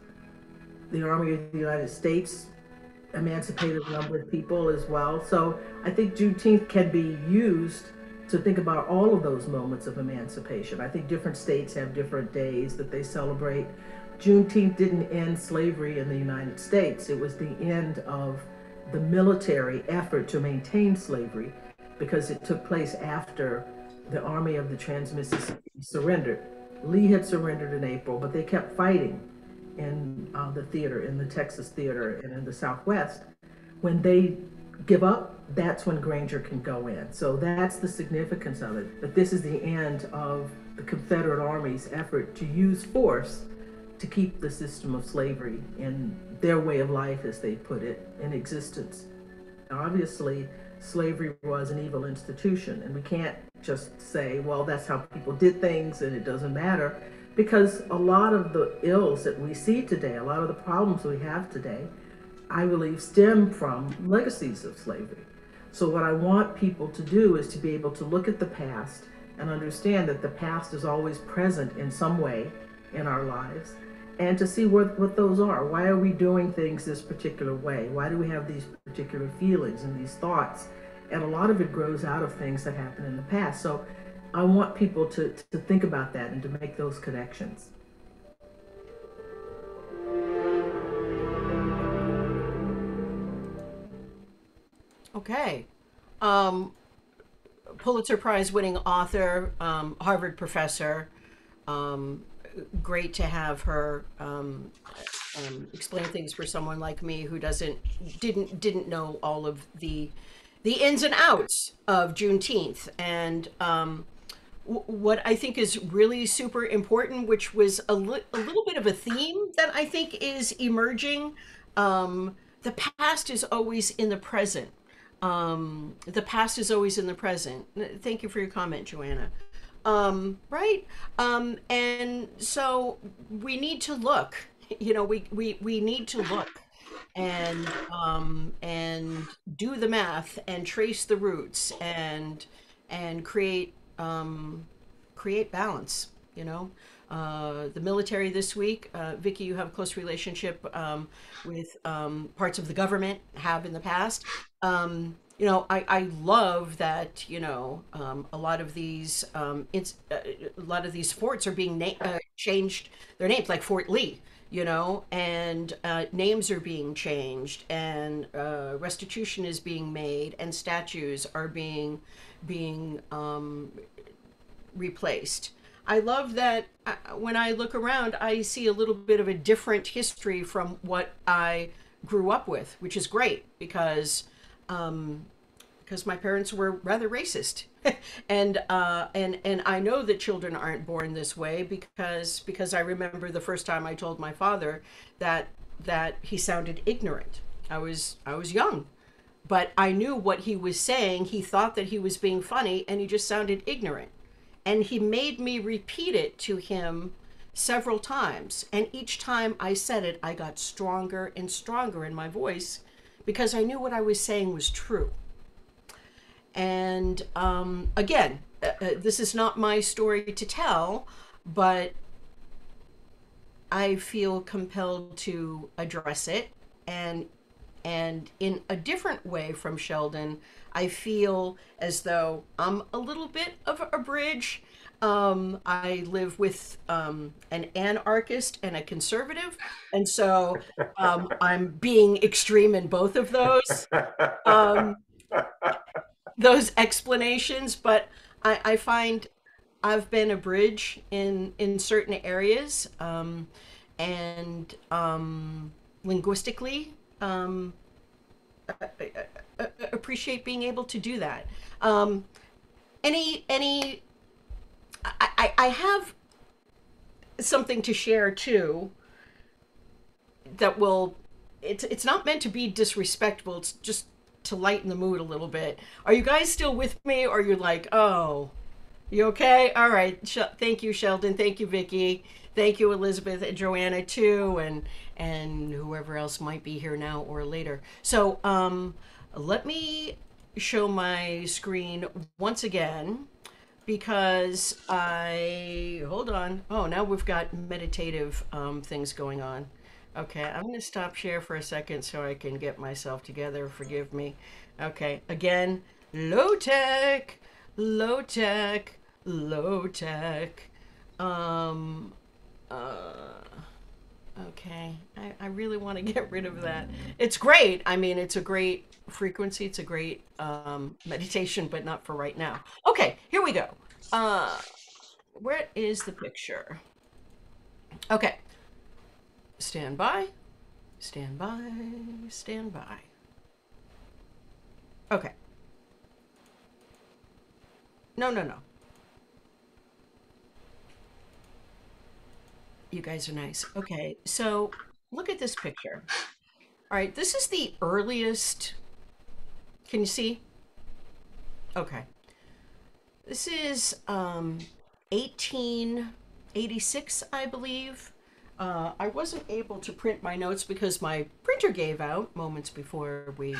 The Army of the United States emancipated a number of people as well. So I think Juneteenth can be used to think about all of those moments of emancipation. I think different states have different days that they celebrate. Juneteenth didn't end slavery in the United States. It was the end of the military effort to maintain slavery, because it took place after the Army of the Trans-Mississippi surrendered. Lee had surrendered in April, but they kept fighting in the theater, in the Texas theater and in the Southwest. When they give up, that's when Granger can go in. So that's the significance of it. But this is the end of the Confederate Army's effort to use force to keep the system of slavery in their way of life, as they put it, in existence. Now, obviously, slavery was an evil institution, and we can't just say, well, that's how people did things and it doesn't matter, because a lot of the ills that we see today, a lot of the problems we have today, I believe stem from legacies of slavery. So what I want people to do is to be able to look at the past and understand that the past is always present in some way in our lives, and to see what those are. Why are we doing things this particular way? Why do we have these particular feelings and these thoughts? And a lot of it grows out of things that happened in the past. So I want people to think about that and to make those connections. Okay. Pulitzer Prize winning author, Harvard professor. Great to have her explain things for someone like me who didn't know all of the ins and outs of Juneteenth. And what I think is really super important, which was a little bit of a theme that I think is emerging, the past is always in the present. The past is always in the present. Thank you for your comment, Joanna. Right? And so we need to look, we need to look and do the math and trace the roots and create balance, the military this week. Vicki, you have a close relationship with parts of the government, have in the past. I love that, a lot of these forts are being changed their names, like Fort Lee, and names are being changed, and restitution is being made, and statues are being replaced. I love that when I look around, I see a little bit of a different history from what I grew up with, which is great because my parents were rather racist, and I know that children aren't born this way because I remember the first time I told my father that he sounded ignorant. I was young, but I knew what he was saying. He thought that he was being funny, and he just sounded ignorant. And he made me repeat it to him several times. And each time I said it, I got stronger and stronger in my voice because I knew what I was saying was true. And again, this is not my story to tell, but I feel compelled to address it, and in a different way from Sheldon, I feel as though I'm a little bit of a bridge. I live with an anarchist and a conservative, and so I'm being extreme in both of um, those explanations. But I find I've been a bridge in certain areas, and linguistically. Appreciate being able to do that. Any I have something to share too that will, it's not meant to be disrespectful, it's just to lighten the mood a little bit. Are you guys still with me, or you're like, oh, you okay? All right. Thank you, Sheldon. Thank you, Vicky. Thank you, Elizabeth and Joanna too, and whoever else might be here now or later. So let me show my screen once again, because hold on. Oh, now we've got meditative things going on. Okay, I'm going to stop share for a second so I can get myself together. Forgive me. Okay, again, low tech, low tech, low tech. Okay, I really want to get rid of that. It's great. I mean, it's a great frequency. It's a great meditation, but not for right now. Okay, here we go. Where is the picture? Okay. Stand by, stand by, stand by. Okay. No, no, no. You guys are nice. Okay, so look at this picture. All right, this is the earliest. Can you see? Okay. This is 1886, I believe. I wasn't able to print my notes because my printer gave out moments before we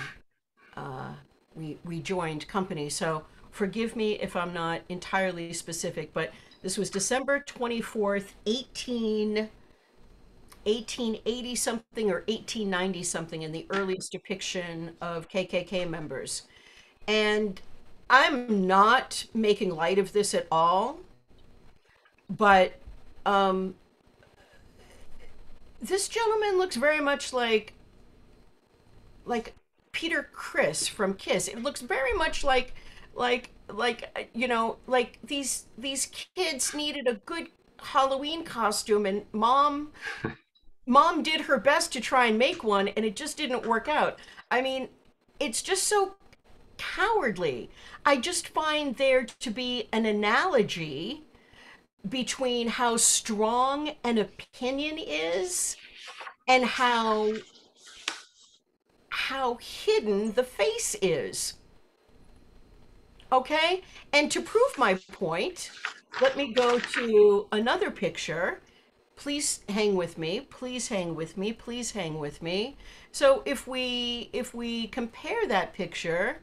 joined company. So forgive me if I'm not entirely specific, but this was December 24th, 1880 something or 1890 something, in the earliest depiction of KKK members. And I'm not making light of this at all, but this gentleman looks very much like Peter Criss from Kiss. It looks very much like you know, like these kids needed a good Halloween costume, and mom did her best to try and make one, and it just didn't work out. I mean, it's just so cowardly. I just find there to be an analogy between how strong an opinion is and how hidden the face is. Okay? And to prove my point, let me go to another picture. Please hang with me. Please hang with me. Please hang with me. So if we compare that picture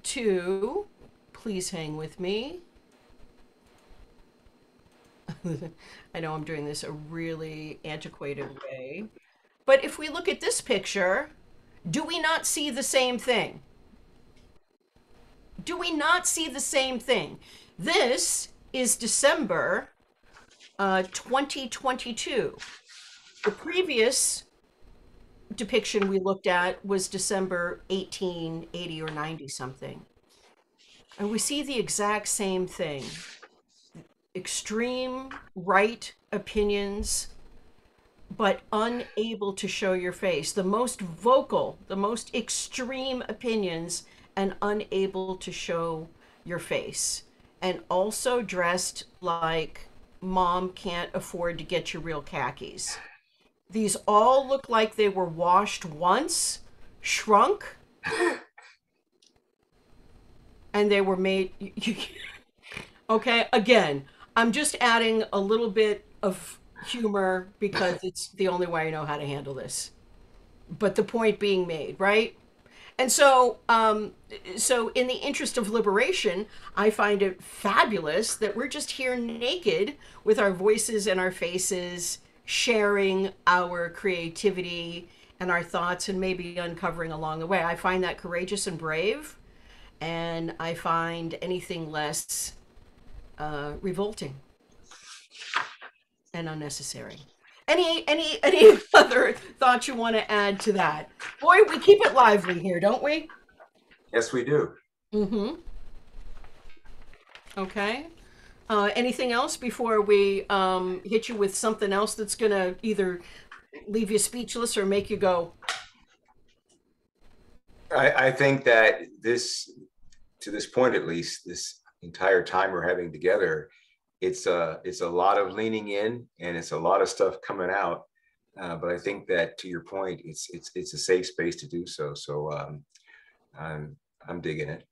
to, please hang with me. I know I'm doing this a really antiquated way, but if we look at this picture, do we not see the same thing? Do we not see the same thing? This is December 2022. The previous depiction we looked at was December 1880 or 90 something. And we see the exact same thing. Extreme right opinions, but unable to show your face. The most vocal, the most extreme opinions, and unable to show your face. And also dressed like mom can't afford to get you real khakis. These all look like they were washed once, shrunk, and they were made. Okay, again, I'm just adding a little bit of humor because it's the only way I know how to handle this. But the point being made, right? And so, so in the interest of liberation, I find it fabulous that we're just here naked with our voices and our faces sharing our creativity and our thoughts and maybe uncovering along the way. I find that courageous and brave, and I find anything less revolting and unnecessary. Any other thoughts you want to add to that? Boy, we keep it lively here, don't we? Yes, we do. Mm-hmm. Okay. Anything else before we hit you with something else that's gonna either leave you speechless or make you go? I think that this, to this point at least, this entire time we're having together, it's a lot of leaning in and it's a lot of stuff coming out. But I think that, to your point, it's a safe space to do so. So I'm digging it.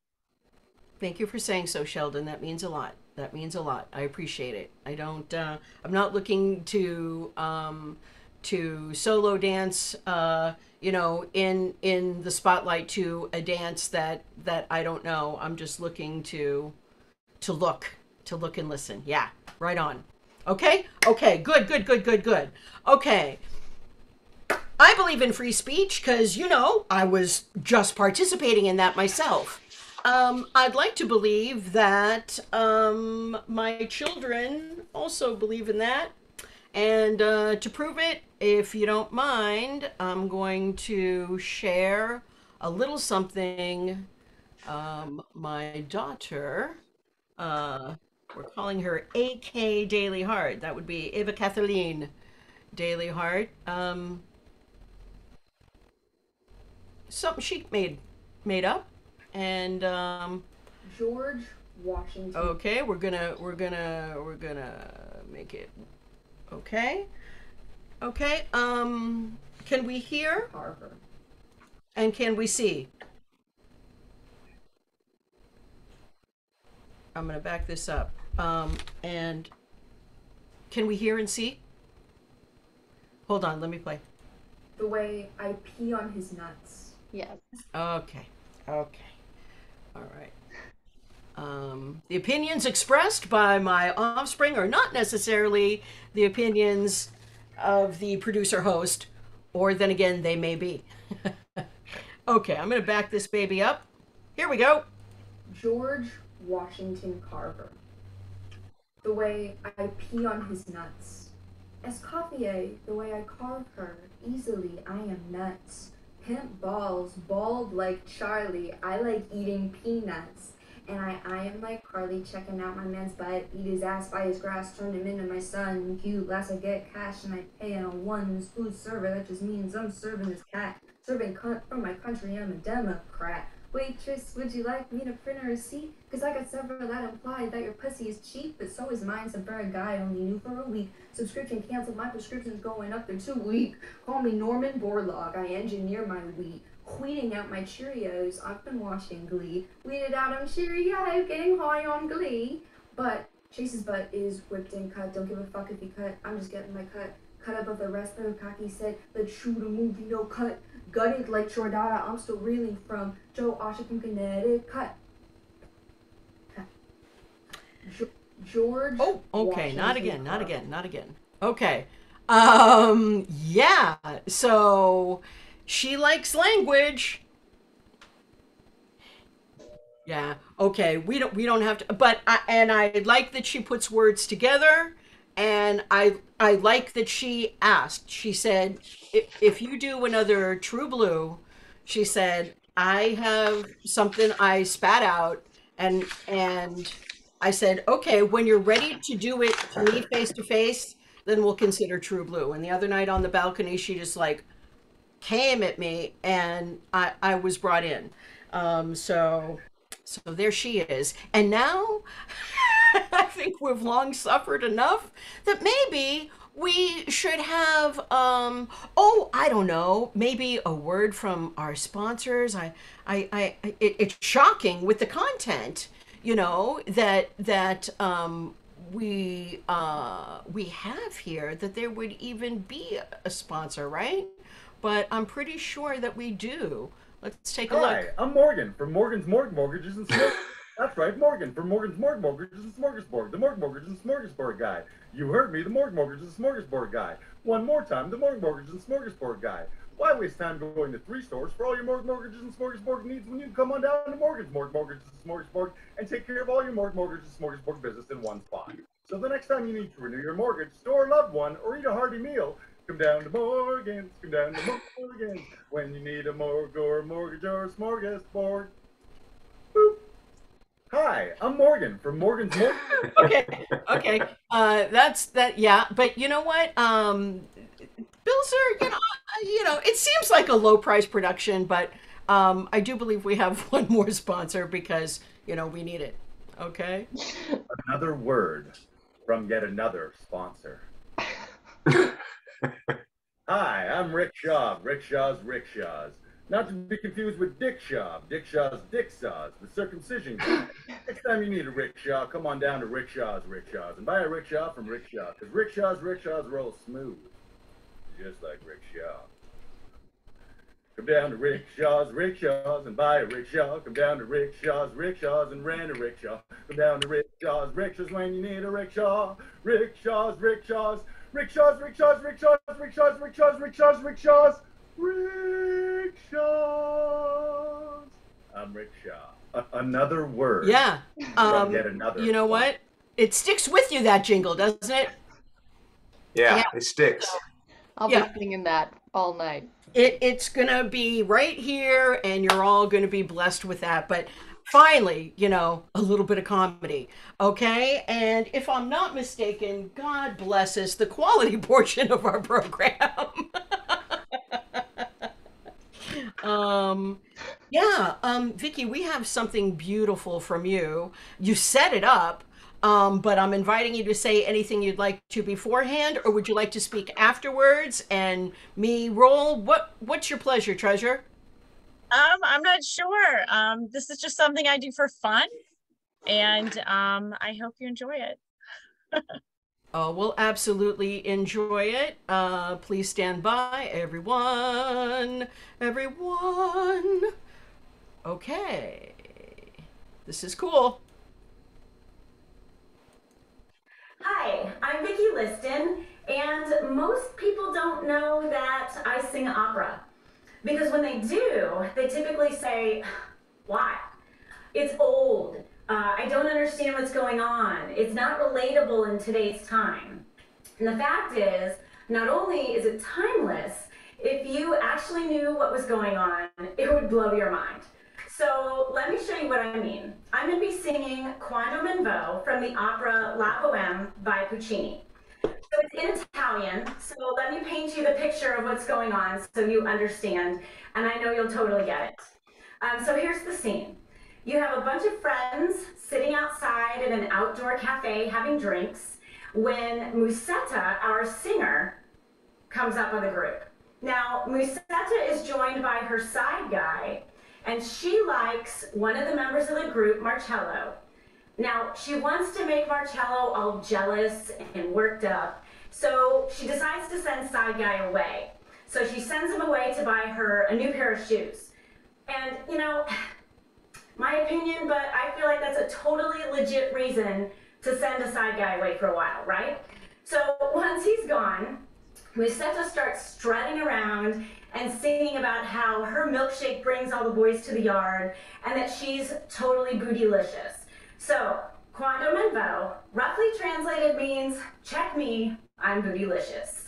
Thank you for saying so, Sheldon. That means a lot. That means a lot. I appreciate it. I don't. I'm not looking to solo dance. You know, in the spotlight to a dance that I don't know. I'm just looking to look and listen. Yeah, right on. Okay. Okay. Good. Good. Good. Good. Good. Okay. I believe in free speech because, you know, I was just participating in that myself. I'd like to believe that my children also believe in that. And to prove it, if you don't mind, I'm going to share a little something. My daughter, we're calling her AK Daily Heart. That would be Eva Kathleen Daily Heart. Something she made up, and George Washington. okay, we're gonna make it okay. Okay. Can we hear? Carver. And can we see? I'm gonna back this up. And can we hear and see? Hold on, let me play. The way I pee on his nuts. Yes. Okay. Okay. All right. The opinions expressed by my offspring are not necessarily the opinions of the producer host, or then again, they may be. Okay, I'm going to back this baby up. Here we go. George Washington Carver. The way I pee on his nuts. Escoffier, the way I carve her. Easily, I am nuts. Pimp balls, bald like Charlie. I like eating peanuts. And I am like Carly, checking out my man's butt. Eat his ass, buy his grass, turn him into my son. Cute, last I get cash and I pay on a ones. Food server, that just means I'm serving this cat. Serving cunt from my country, I'm a Democrat. Waitress, would you like me to print a receipt? Cause I got several that imply that your pussy is cheap, but so is mine, some for a guy only knew for a week. Subscription canceled, my prescription's going up, they're too weak. Call me Norman Borlaug, I engineer my wheat. Wheating out my Cheerios, I've been watching Glee. Weeded out on Cheerio, getting high on Glee. But Chase's butt is whipped and cut, don't give a fuck if you cut, I'm just getting my cut. Cut above the rest, the cocky said, let's shoot a movie, no cut. Gutted like Jordana, I'm still reeling from Joe Osha from Connecticut. Cut. George. Oh, okay. Washington Not again. Not Carver. again. Not again. Okay. Yeah. So she likes language. Yeah. Okay. We don't have to. But I like that she puts words together, and I like that she asked. She said, if you do another True Blue, she said, I have something I spat out, and I said, okay, when you're ready to do it to me face to face, then we'll consider True Blue. And the other night on the balcony, she just like came at me, and I was brought in. So there she is. And now I think we've long suffered enough that maybe we should have, I don't know, maybe a word from our sponsors. It's shocking with the content, you know, that we have here, that there would even be a sponsor, right? But I'm pretty sure that we do. Let's take a Hi, look. I'm Morgan from Morgan's Mortgages and That's right, Morgan from Morgan's Mortgages and Smorgasbord, the Mortgages and Smorgasbord guy. You heard me, the Mortgages and Smorgasbord guy. One more time, the Mortgage and Smorgasbord guy. Why waste time going to 3 stores for all your mortgages and smorgasbord needs when you can come on down to Mortgages and Smorgasbord and take care of all your mortgages and smorgasbord business in one spot. So the next time you need to renew your mortgage, store a loved one, or eat a hearty meal, come down to Morgan's, come down to Morgan's when you need a mortgage or a smorgasbord. Boop. Hi, I'm Morgan from Morgan's Mortgage. Okay. That's that. Yeah, but you know what? Bills are, it seems like a low price production, but I do believe we have one more sponsor because we need it. Okay. Another word from yet another sponsor. Hi, I'm Rick Shaw, Rick Shaw's Rickshaws. Not to be confused with Dick Shaw, Dick Shaw's Dick Saws, the circumcision guy. Next time you need a rickshaw, come on down to Rickshaws and buy a rickshaw from Rickshaw, because rickshaws roll smooth, just like Rickshaw. Come down to Rickshaws and buy a rickshaw. Come down to Rickshaws and rent a rickshaw. Come down to Rickshaws when you need a rickshaw. Rickshaws. I'm Rickshaw. Another word. Yeah. From yet another. You know what? It sticks with you, that jingle, doesn't it? Yeah, it sticks. I'll be singing that all night. It's gonna be right here, and you're all gonna be blessed with that. But finally, a little bit of comedy, okay? And if I'm not mistaken, God bless us, the quality portion of our program. Vicky, we have something beautiful from you. You set it up. But I'm inviting you to say anything you'd like to beforehand, or would you like to speak afterwards and me roll? What's your pleasure, Treasure? I'm not sure. This is just something I do for fun, and I hope you enjoy it. Oh, we'll absolutely enjoy it. Please stand by, everyone. Okay. This is cool. Hi, I'm Vicki Liston, and most people don't know that I sing opera. Because when they do, they typically say, why? It's old. I don't understand what's going on. It's not relatable in today's time. And the fact is, not only is it timeless, if you actually knew what was going on, it would blow your mind. So let me show you what I mean. I'm going to be singing Quando me vo from the opera La Bohème by Puccini. So it's in Italian, so let me paint you the picture of what's going on so you understand, and I know you'll totally get it. So here's the scene. You have a bunch of friends sitting outside in an outdoor cafe having drinks when Musetta, our singer, comes up on the group. Now, Musetta is joined by her side guy, and she likes one of the members of the group, Marcello. Now, she wants to make Marcello all jealous and worked up, so she decides to send side guy away. So she sends him away to buy her a new pair of shoes. And, my opinion, but I feel like that's a totally legit reason to send a side guy away for a while, right? So once he's gone, Musetta starts strutting around and singing about how her milkshake brings all the boys to the yard and that she's totally bootylicious. So, Quando me vo, roughly translated means, check me, I'm bootylicious.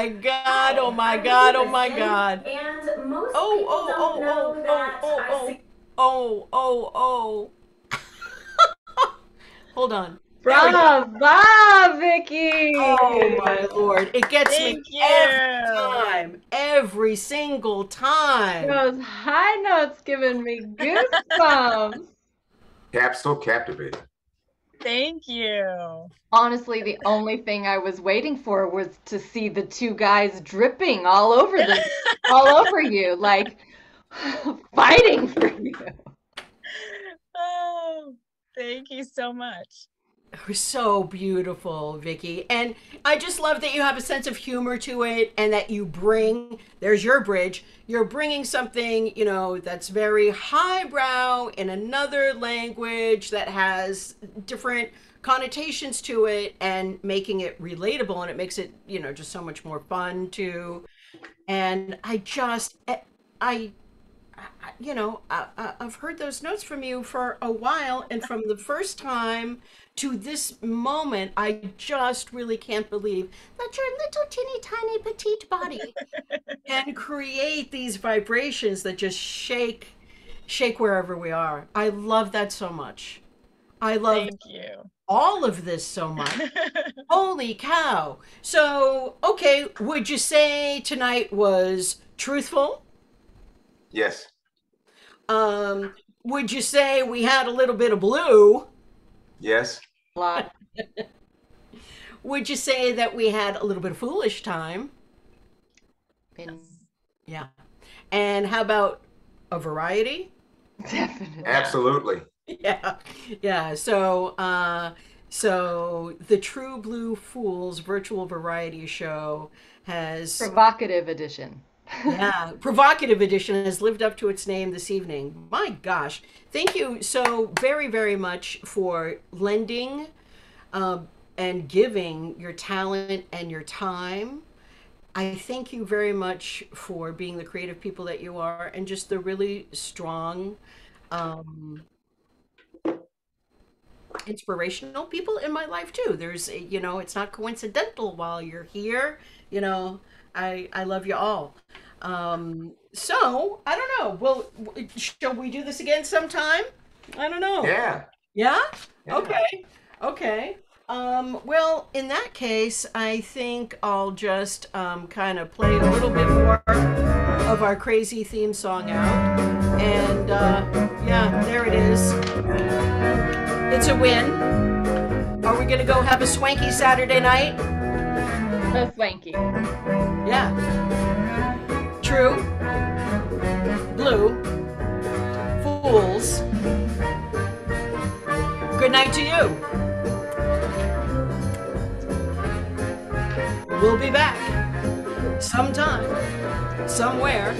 my God. Oh my God. Oh my God. And most Oh, people oh, don't know oh, that oh, I oh, sing. oh. Hold on. Bravo, Vicky. Oh my Lord. It gets me Thank you. every time. Every single time. Those high notes giving me goosebumps. So captivating. Thank you. Honestly, the only thing I was waiting for was to see the two guys dripping all over you, like fighting for you. Oh, thank you so much. It was so beautiful, Vicky. And I just love that you have a sense of humor to it and that you bring, there's your bridge, you're bringing something, you know, that's very highbrow in another language that has different connotations to it and making it relatable, and it makes it, you know, just so much more fun too. And I've heard those notes from you for a while, and from the first time to this moment, I just really can't believe that your little teeny tiny petite body can create these vibrations that just shake wherever we are. I love that so much. I love Thank you. all of this so much. Holy cow. So, okay, would you say tonight was truthful? Yes. Would you say we had a little bit of blue? Yes. A lot. Would you say that we had a little bit of foolish time? Yeah. And how about a variety? Definitely. Absolutely. Yeah. So the True Blue Fools virtual variety show has Provocative edition. provocative edition has lived up to its name this evening. My gosh. Thank you so very, very much for lending and giving your talent and your time. I thank you very much for being the creative people that you are, and just the really strong, inspirational people in my life too. There's, you know, it's not coincidental while you're here. You know, I love you all. So I don't know. Well, shall we do this again sometime? I don't know. Yeah. Yeah? Yeah. Okay. Well, in that case, I think I'll just kind of play a little bit more of our crazy theme song out. And yeah, there it is. It's a win. Are we gonna go have a swanky Saturday night? So swanky. Yeah. True. Blue. Fools. Good night to you. We'll be back sometime, somewhere,